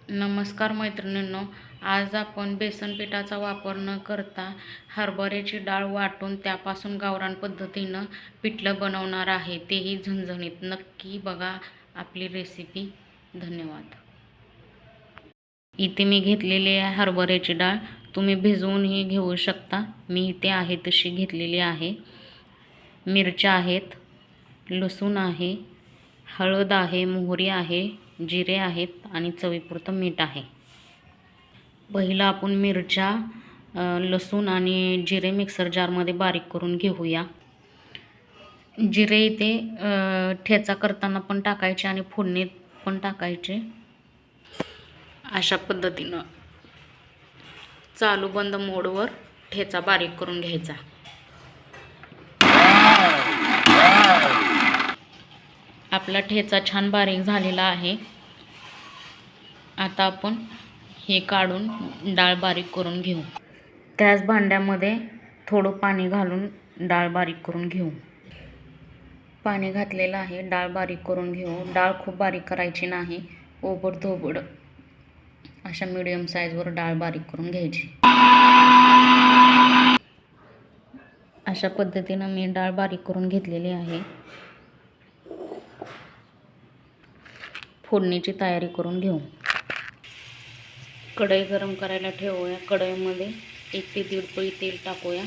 नमस्कार मैत्रिणींनो, आज आपण बेसन पिठाचा वापर न करता हरभऱ्याची डाळ वाटून त्यापासून गावरान पद्धतीनं पिठलं बनवणार आहे, तेही झणझणीत. नक्की बघा आपली रेसिपी. धन्यवाद. इथे मी घेतलेली आहे हरभऱ्याची डाळ. तुम्ही भिजवूनही घेऊ शकता. मी इथे आहे तशी घेतलेली आहे. मिरच्या आहेत, लसूण आहे, हळद आहे, मोहरी आहे, जिरे आहेत आणि चवीपुरतं मीठ आहे. पहिला आपण मिरच्या, लसूण आणि जिरे मिक्सर जारमध्ये बारीक करून घेऊया. जिरे इथे ठेचा करताना पण टाकायचे आणि फोडणीत पण टाकायचे. अशा पद्धतीनं चालू बंद मोडवर ठेचा बारीक करून घ्यायचा. आपला ठेचा छान बारीक झालेला आहे. आता आपण हे काढून डाळ बारीक करून घेऊ. त्याच भांड्यामध्ये थोडं पाणी घालून डाळ बारीक करून घेऊ. पाणी घातलेलं आहे, डाळ बारीक करून घेऊ. डाळ खूप बारीक करायची नाही, ओबड-धोबड अशा मीडियम साईजवर डाळ बारीक करून घ्यायची. अशा पद्धतीनं मी डाळ बारीक करून घेतलेली आहे. फोडणीची तयारी करून घेऊ. कढई गरम करायला ठेवूया. कढईमध्ये 1 ते 1.5 पळी तेल टाकूया.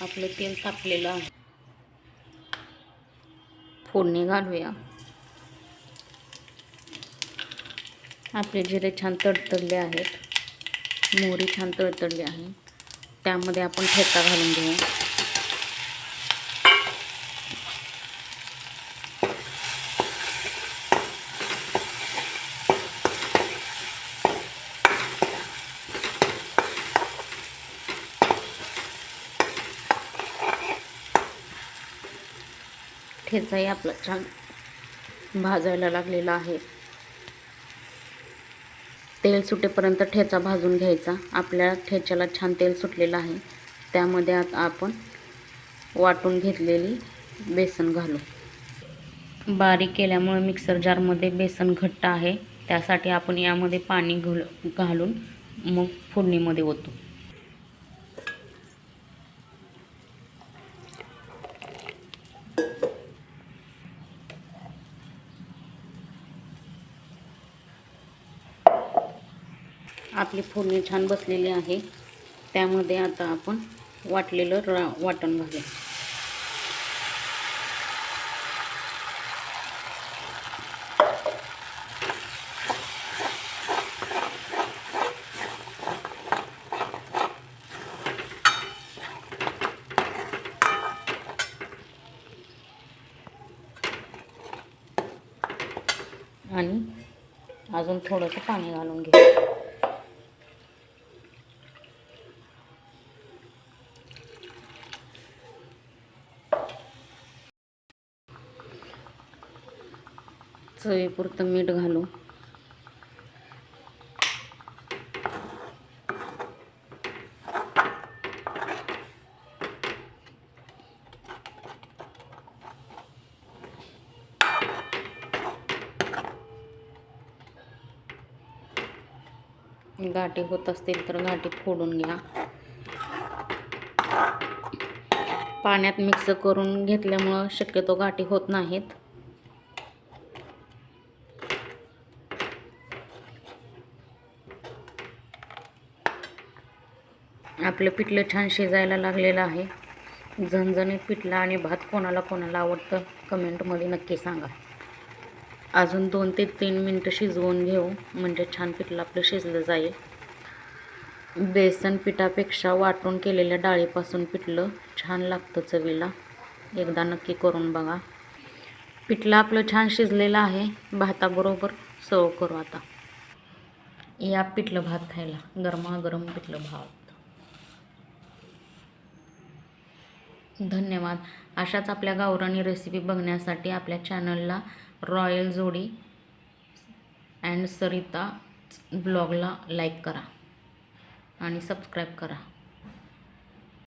आपलं तेल तापलेलं आहे. फोडणी घालूया. आपले जिरे छान तडतडले आहेत, मोहरी छान तडतडली आहे. त्यामध्ये आपण ठेचा घालून घेऊ. ठेचाही आपला छान भाजायला लागलेला आहे. तेल सुटेपर्यंत ठेचा भाजून घ्यायचा. आपल्या ठेच्याला छान तेल सुटलेलं आहे. त्यामध्ये आता आपण वाटून घेतलेली बेसन घालू. बारीक केल्यामुळे मिक्सर जारमध्ये बेसन घट्ट आहे, त्यासाठी आपण यामध्ये पाणी घालून मग फोडणीमध्ये ओतू. आपली फोडणी छान बसलेली आहे. त्यामध्ये आता आपण वाटलेलं वाटण घालू. आणि अजून थोडंसं पाणी घालून घेऊ. चवीपुरतं मीठ घालू. गाठी होत असतील तर गाठी फोडून घ्या. पाण्यात मिक्स करून घेतल्यामुळं शक्यतो गाठी होत नाहीत. आपलं पिठलं छान शिजायला लागलेलं आहे. झणझणीत पिठलं आणि भात कोणाला कोणाला आवडतं कमेंटमध्ये नक्की सांगा. अजून 2 ते 3 मिनटं शिजवून घेऊ, म्हणजे छान पिठलं आपलं शिजलं जाईल. बेसन पिठापेक्षा वाटून केलेल्या डाळीपासून पिठलं छान लागतं चवीला. एकदा नक्की करून बघा. पिठलं आपलं छान शिजलेलं आहे. भाताबरोबर सर्व करू. आता या पिठलं भात खायला, गरमागरम पिठलं भात. धन्यवाद. अशाच आपल्या गावरानी रेसिपी बघण्यासाठी आपल्या चॅनलला रॉयल जोडी अँड सरिता ब्लॉगला लाईक करा आणि सबस्क्राईब करा.